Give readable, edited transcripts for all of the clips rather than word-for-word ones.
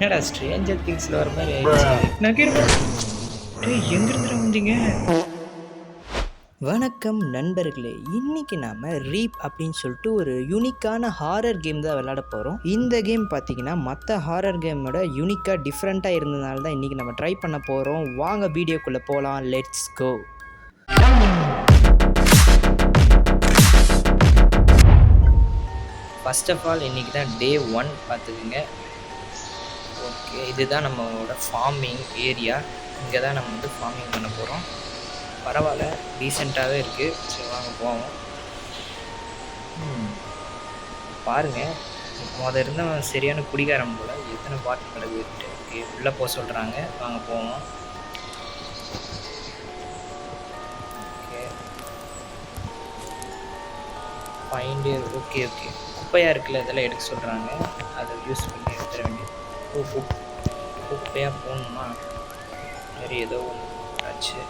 என்னடா ஸ்ட்ரேஞ்சர் திங்ஸில் வர மாதிரி ஆயிடுச்சு. நக்கீரமா எங்கிருந்து வந்தீங்க? வணக்கம் நண்பர்களே, இன்றைக்கி நாம் ரீப் அப்படின்னு சொல்லிட்டு ஒரு யூனிக்கான ஹாரர் கேம் தான் விளையாட போகிறோம். இந்த கேம் பார்த்தீங்கன்னா மற்ற ஹாரர் கேமோட யூனிக்காக டிஃப்ரெண்ட்டாக இருந்ததுனால தான் இன்றைக்கி நம்ம ட்ரை பண்ண போகிறோம். வாங்க வீடியோக்குள்ளே போகலாம். Let's go. First of all இன்றைக்கி தான் டே 1 பார்த்துக்குங்க. ஓகே, இதுதான் நம்மளோட ஃபார்மிங் ஏரியா. இங்கே தான் நம்ம வந்து ஃபார்மிங் பண்ண போகிறோம். பரவாயில்ல, டீசெண்டாகவே இருக்குது. சரி வாங்க போவோம். பாருங்கள், மொதல் இருந்தவன் சரியான குடிகாரம் போல். எத்தனை பாட்டு கிடக்குட்டு. ஓகே, உள்ளே போக சொல்கிறாங்க. வாங்க போவோம். Okay find. ஓகே ஓகே, குப்பையாக இருக்குல்ல, இதெல்லாம் எடுக்க சொல்கிறாங்க. அதை யூஸ் பண்ணி எடுத்துட வேண்டியது. குப்பையாக போகணுமா? சரி, ஏதோ ஒன்று ஆச்சு.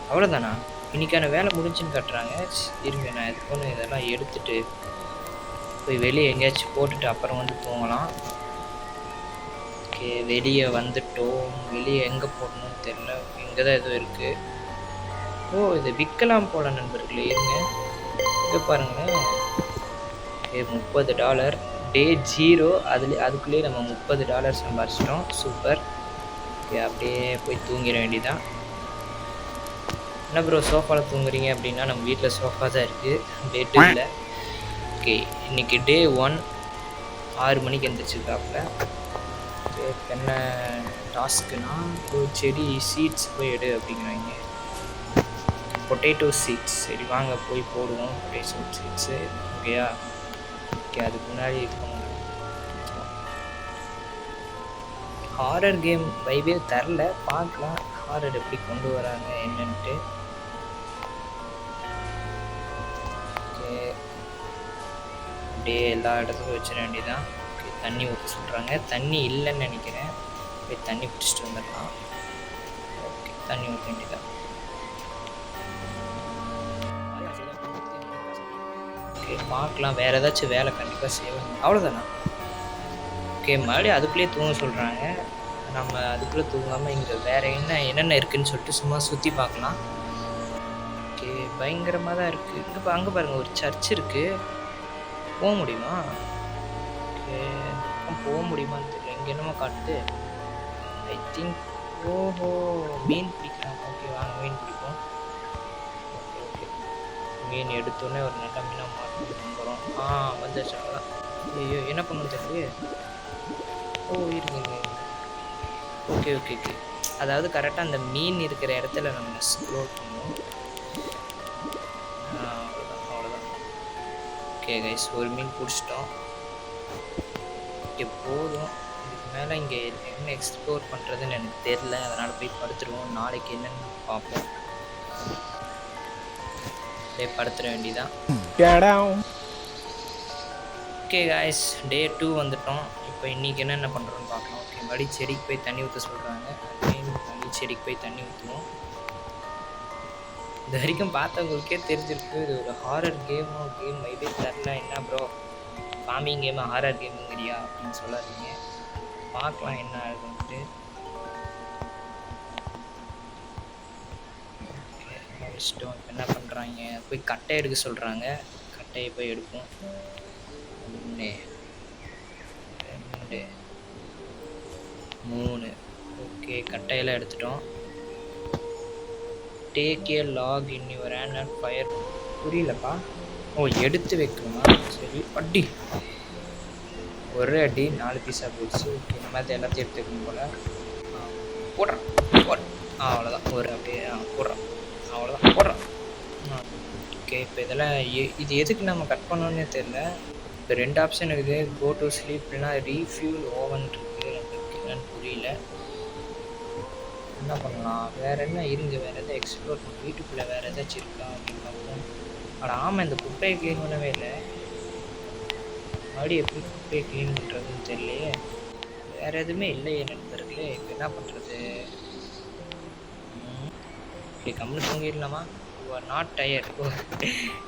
அவ்வளோதானா? இன்றைக்கான வேலை முடிஞ்சுன்னு காட்டுறாங்க. இருங்க, நான் இது ஒன்று இதெல்லாம் எடுத்துகிட்டு போய் வெளியே எங்கேயாச்சும் போட்டுட்டு அப்புறம் வந்து தூங்கலாம். ஓகே, வெளியே வந்துட்டோம். வெளியே எங்கே போடணும்னு தெரில. இங்கே தான் எதுவும் இருக்குது. ஓ, இது விற்கலாம் போல நண்பர்களே. இருங்க, இங்கே பாருங்களேன். ஓகே, $30. டே 0. அதுக்குள்ளேயே நம்ம $30 சம்பாரிச்சிட்டோம். சூப்பர். ஓகே, அப்படியே போய் தூங்கிட வேண்டியதான். என்ன ப்ரோ சோஃபாவில் தூங்குறீங்க அப்படின்னா, நம்ம வீட்டில் சோஃபா தான் இருக்குது, பெட்டு இல்லை. ஓகே, இன்றைக்கி டே 1 6 மணிக்கு எழுந்திரிச்சிருக்காப்புல. ஓகே, என்ன டாஸ்க்குனா, ஒரு செடி சீட்ஸ் போய் எடு அப்படிங்கிறாங்க. Potato seeds. சரி வாங்க போய் போடுவோம் பொட்டேட்டோ சீட்ஸு. ஓகேயா? ஓகே, அதுக்கு முன்னாடி இது பண்ணுவோம். ஹாரர் கேம் வைபே தரல, பார்க்கலாம் ஹாரர் எப்படி கொண்டு வராங்க என்னன்ட்டு. அப்படியே எல்லா இடத்துக்கும் வச்சிட வேண்டியதான். ஓகே, தண்ணி ஊற்ற சொல்கிறாங்க. தண்ணி இல்லைன்னு நினைக்கிறேன். போய் தண்ணி பிடிச்சிட்டு வந்துடலாம். ஓகே, தண்ணி ஊற்ற வேண்டியதான். ஓகே, பார்க்கலாம், வேறு ஏதாச்சும் வேலை கண்டிப்பாக செய்யணும். அவ்வளோதானா? ஓகே, மறுபடியும் அதுக்குள்ளேயே தூங்க சொல்கிறாங்க. நம்ம அதுக்குள்ளே தூங்காமல் இங்கே வேறு என்னென்ன இருக்குதுன்னு சொல்லிட்டு சும்மா சுற்றி பார்க்கலாம். ஓகே, பயங்கரமாக தான் இருக்குது. இங்கே அங்கே பாருங்கள், ஒரு சர்ச் இருக்குது. போக முடியுமா? ஓகே, போக முடியுமான்னு தெரியல. இங்கே என்னமோ காட்டுது. I think. ஓஹோ, மீன் பிடிக்கலாம். ஓகே வாங்க, மீன் பிடிப்போம். ஓகே ஓகே, மீன் எடுத்தோடனே ஒரு நல்ல மீனாக மாற்றி வந்துடும். வந்துச்சு. அவ்வளோதான். ஐயோ, என்ன பண்ணணும் தெரியல. ஓ, இருங்க. ஓகே ஓகே ஓகே, அதாவது கரெக்டாக அந்த மீன் இருக்கிற இடத்துல நம்ம ஸ்க்ரோல் பண்ணுவோம். அவ்வளோதான். ஓகே கைஸ், ஒரு மீன் பிடிச்சிட்டோம். ஓகே, போதும். இதுக்கு மேலே இங்கே என்ன எக்ஸ்ப்ளோர் பண்ணுறதுன்னு எனக்கு தெரில. அதனால் போய் படுத்துருவோம். நாளைக்கு என்னென்னு பார்ப்போம். அப்படியே படுத்துட வேண்டியதான். ஓகே கைஸ், டே 2 வந்துட்டோம். இப்போ இன்றைக்கி என்னென்ன பண்ணுறோன்னு பார்க்கலாம். ஓகே, மறுபடியும் செடிக்கு போய் தண்ணி ஊற்ற சொல்கிறாங்க. மறுபடியும் செடிக்கு போய் தண்ணி ஊற்றுவோம். இது வரைக்கும் பார்த்தவங்களுக்கே தெரிஞ்சிருக்கு, இது ஒரு ஹாரர் கேம் வைபே தரல. என்ன ப்ரோ ஃபார்மிங் கேமு ஹாரர் கேமுங்கிறியா அப்படின்னு சொல்லாதீங்க. பார்க்கலாம் என்ன ஆகுதுன்ட்டு. ஓகே, முடிச்சிட்டோம். இப்போ என்ன பண்ணுறாங்க, போய் கட்டை எடுக்க சொல்கிறாங்க. கட்டையை போய் எடுப்போம். 1 2 3. ஓகே, கட்டையெல்லாம் எடுத்துட்டோம். Take a log in your hand and fire. புரியலப்பா. ஓ, எடுத்து வைக்கணுமா? சரி, அடி. ஒரு அடி 4 பீஸாக போயிடுச்சு. ஓகே, இந்த மாதிரி எல்லாத்தையும் எடுத்து வைக்கணும் போல். போடுறான். அவ்வளோதான். ஒரு அப்படியே போடுறான். அவ்வளோதான், போடுறான். ஓகே, இப்போ இதெல்லாம் இது எதுக்கு நம்ம கட் பண்ணோன்னே தெரில. இப்போ 2 ஆப்ஷன் இருக்குது, கோ டு ஸ்லீப் இல்லைனா ரீஃபியூல் ஓவன் இருக்குது. நமக்கு என்னன்னு புரியல. என்ன பண்ணலாம்? வேறு என்ன இருங்க, வேறு எதாவது எக்ஸ்ப்ளோர் பண்ண. வீட்டுக்குள்ளே வேறு ஏதாச்சும் இருக்கா அப்படின்னு பார்ப்போம். ஆமாம், இந்த குப்பையை க்ளீன் பண்ணவே இல்லை. மறுபடியும் எப்படி குப்பையை க்ளீன் பண்ணுறதுன்னு தெரியலையே. வேறு எதுவுமே இல்லையே நண்பர்களே. இப்போ என்ன பண்ணுறது? இப்படி கம்முன்னு தூங்கிடலாமா? Not tired.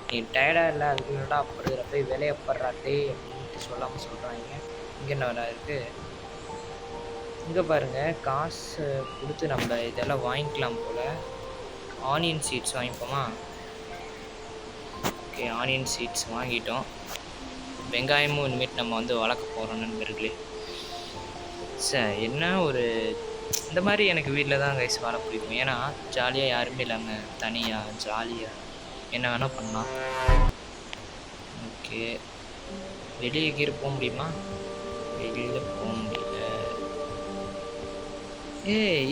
நீ டயர்டாக இல்லை, அதுக்குள்ளடா அப்படுறப்ப வேலையப்படுறாட்டே அப்படின்ட்டு சொல்லாமல் சொல்கிறாங்க. இங்கே என்ன இருக்குது? இங்கே பாருங்கள், காசு கொடுத்து நம்ம இதெல்லாம் வாங்கிக்கலாம் போல். ஆனியன் சீட்ஸ் வாங்கிப்போமா? ஓகே, ஆனியன் சீட்ஸ் வாங்கிட்டோம். வெங்காயமும் இனிமேட்டு நம்ம வந்து வளர்க்க போகிறோம் நண்பர்களே. சார் என்ன ஒரு இந்த மாதிரி எனக்கு வீட்டில் தான் கைஸ் வாழ பிடிக்கும். ஏன்னா ஜாலியாக யாருமே இல்லாமல் தனியாக ஜாலியாக என்ன வேணால் பண்ணலாம். ஓகே, வெளியே கீழே போக முடியுமா? வெளியில் போக முடியல.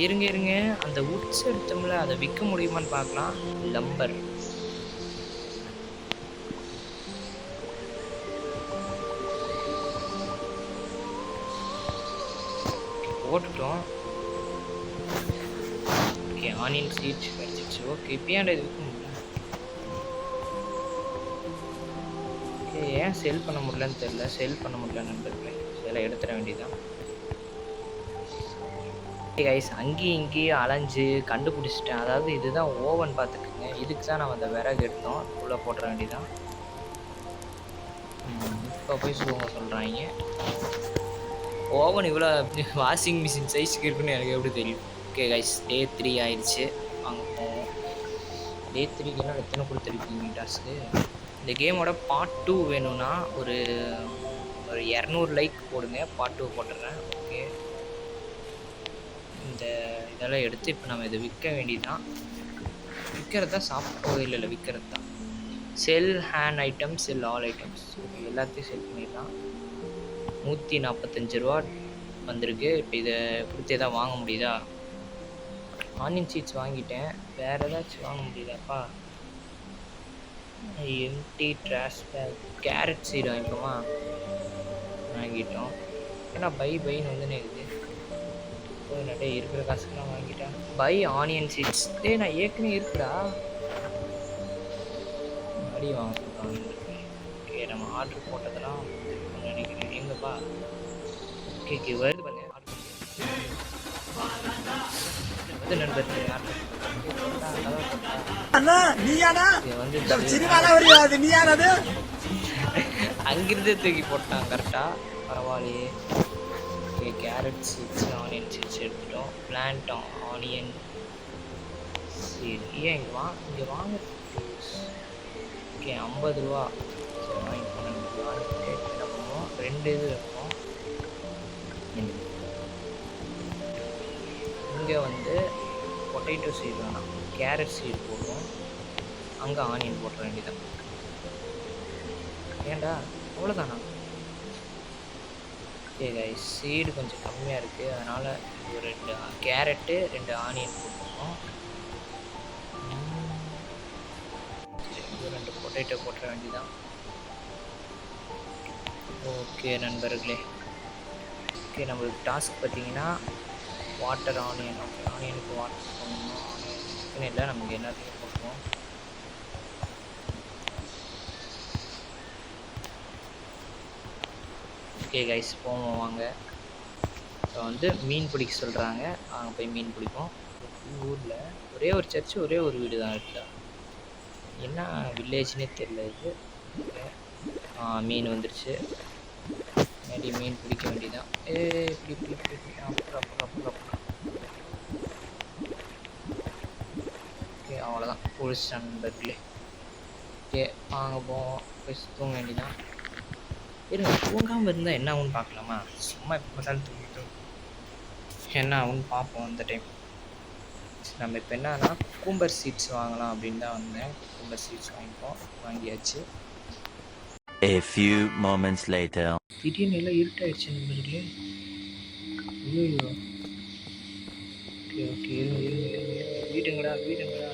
இருங்க இருங்க, அந்த உட்ஸ் எடுத்தோம்ல அதை விற்க முடியுமான்னு பார்க்கலாம். லம்பர் போட்டுட்டோம். ஓகே, ஆனியன் சீட்ஸ் கிடச்சிச்சு. ஓகே, இப்போ ஏன் இது விற்க முடியல? ஓகே, ஏன் செல் பண்ண முடியலன்னு தெரில. செல் பண்ண முடியல நண்பர்களே, இதெல்லாம் எடுத்துட வேண்டியதான். ஓகே கைஸ், அங்கேயும் இங்கேயும் அலைஞ்சு கண்டுபிடிச்சிட்டேன். அதாவது இதுதான் ஓவன் பார்த்துக்குங்க. இதுக்கு தான் நம்ம அந்த விறகு எடுத்தோம். உள்ளே போட்டுற வேண்டியதான். இப்போ போய் சொல்லுங்க சொல்கிறாங்க. ஓவன் இவ்வளோ வாஷிங் மிஷின் சைஸுக்கு இருக்குன்னு எனக்கு எப்படி தெரியும்? ஓகே கைஸ், டே 3 ஆயிடுச்சு. வாங்க போவோம். டே 3க்கு என்ன எத்தனை கொடுத்துருக்கீங்க டாஸ்க்கு? இந்த கேமோட பார்ட் 2 வேணும்னா ஒரு 200 லைக் போடுங்க. பார்ட் 2 போட்டுடுறேன். ஓகே, இந்த இதெல்லாம் எடுத்து இப்போ நம்ம இதை விற்க வேண்டியதுதான். விற்கிறது தான் சாப்பிட்டோ இல்லை விற்கிறது தான். செல் ஹேண்ட் ஐட்டம்ஸ், செல் ஆல் ஐட்டம்ஸ். ஓகே, எல்லாத்தையும் செல் பண்ணிடலாம். 145 ரூபா வந்திருக்கு. இப்போ இதை கொடுத்து எதாவது வாங்க முடியுதா? ஆனியன் சீட்ஸ் வாங்கிட்டேன். வேறு ஏதாச்சும் வாங்க முடியுதாப்பா? Empty trash bag. Carrot seed வாங்கிட்டோமா? வாங்கிட்டோம். ஏன்னா பைன்னு வந்துன்னு இருக்குது. போய் நிறைய இருக்கிற காசுக்கெல்லாம் வாங்கிட்டேன். பை ஆனியன் சீட்ஸ். நான் ஏற்கனவே இருக்குடா, முன்னாடி வாங்க சொல்கிறாங்க. ஓகே, நம்ம ஆர்டர் போட்டதெல்லாம் நினைக்கிறேன். எங்கப்பா? ஓகே வருது பாருங்க. வந்து நண்பர்கள் அங்கிருந்தே தூக்கி போட்டான் கரெக்டா. பரவாயில்லையே. Okay, carrot seeds, onion seeds எடுத்துட்டோம். பிளான்ட்டோம் ஆனியன் சீட். ஏன் இங்கே வாங்க. ஓகே, 50 ரூபா. சரி, வாங்கிப்போம். என்ன பண்ணுவோம்? 2 இது இருக்கும். இங்கே வந்து பொட்டேட்டோ சீட் வேணாம், கேரட் சீட் போடுவோம். அங்கே ஆனியன் போட்டுற வேண்டியதான். ஏன்டா அவ்வளோதானா? ஓகே கைஸ், சீடு கொஞ்சம் கம்மியாக இருக்குது. அதனால் ஒரு 2 கேரட்டு 2 ஆனியன் போட்டுருக்கோம். 2 பொட்டேட்டோ போட்டுற வேண்டியதான். ஓகே நண்பர்களே, ஓகே நம்மளுக்கு டாஸ்க் பார்த்தீங்கன்னா வாட்டர் ஆனியன். ஓகே, ஆனியனுக்கு வாட்டர் போடணும். ஆனியன் இல்லை, நமக்கு எல்லாத்தையும் போட்டுருவோம். ஓகே கைஸ், போவோம் வாங்க. இப்போ வந்து மீன் பிடிக்க சொல்கிறாங்க. அங்கே போய் மீன் பிடிப்போம். ஊரில் ஒரே ஒரு சர்ச்சு, ஒரே ஒரு வீடு தான் இருக்குதா? என்ன வில்லேஜ்னே தெரியல இது. மீன் வந்துருச்சு. மேடி மீன் பிடிக்க வேண்டியதான். இப்படி அப்புறம் ஓகே, அவ்வளோதான். போலீஸ் நண்பர்களே. ஓகே, வாங்க போவோம். போய் தூங்க வேண்டியதான். இருங்க, தூங்காமல் இருந்தால் என்ன ஆகுன்னு பார்க்கலாமா? சும்மா எப்போ பார்த்தாலும் தூங்கிட்டோம். என்ன ஆகுன்னு பார்ப்போம் அந்த டைம். நம்ம இப்போ என்னன்னா குக்கும்பர் சீட்ஸ் வாங்கலாம் அப்படின்னு தான் வந்தேன். குக்கும்பர் சீட்ஸ் வாங்கியாச்சு. A few moments later. திடீர்னு எல்லாம் இருட்டாயிடுச்சு நண்பர்களே. ஐயோ. ஓகே இருங்க. வீடுங்கடா. வீட்டுக்குள்ளே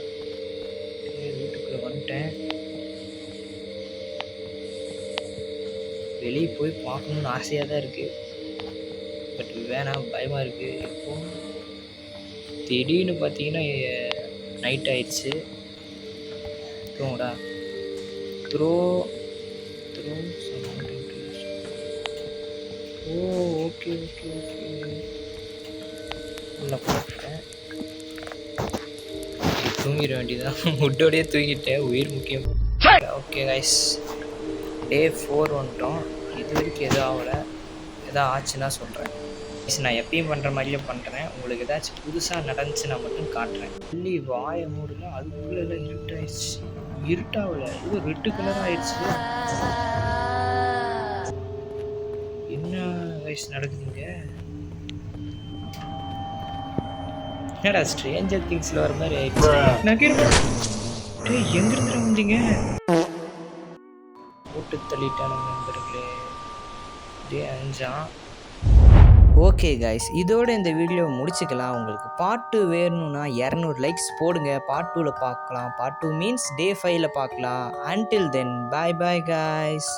வந்துட்டேன். வெளியே போய் பார்க்கணுன்னு ஆசையாக தான் இருக்குது. பட் வேணாம், பயமாக இருக்குது. இப்போ திடீர்னு பார்த்தீங்கன்னா நைட் ஆயிடுச்சு. தூங்கடா. த்ரோ ஓகே உள்ள போட்டேன். தூங்கிட வேண்டியதான். முட்டோடையே தூங்கிட்டேன். உயிர் முக்கியம். ஓகே கைஸ், டே 4 வந்துட்டோம். இது வரைக்கும் எதுவும் ஆகலை. எதா ஆச்சுன்னா சொல்கிறேன். நான் எப்பயும் பண்ணுற மாதிரியே பண்ணுறேன். உங்களுக்கு ஏதாச்சும் புதுசாக நடந்துச்சுன்னா மட்டும் காட்டுறேன். சொல்லி வாயை மூடல, அதுக்குள்ளெல்லாம் இருட்டாயிடுச்சு. இருட்டாகல, ஏதோ ரெட்டு கலர் ஆயிடுச்சு. என்ன வயசு நடக்குதுங்க? என்னடா ஸ்ட்ரேஞ்சர் திங்ஸில் வர மாதிரி ஆயிடுச்சு. நகர் எங்கிருந்து வந்தீங்க? போட்டு தள்ளிட்டான நண்பர்களே. டே அஞ்சான். ஓகே கைஸ், இதோட இந்த வீடியோவை முடிச்சுக்கலாம். உங்களுக்கு பார்ட் 2 வேணும்னா 200 லைக்ஸ் போடுங்க. பார்ட் 2ல பார்க்கலாம். பார்ட் 2 மீன்ஸ் டே 5ல பார்க்கலாம். அன்டில் தென், பாய் பாய் கைஸ்.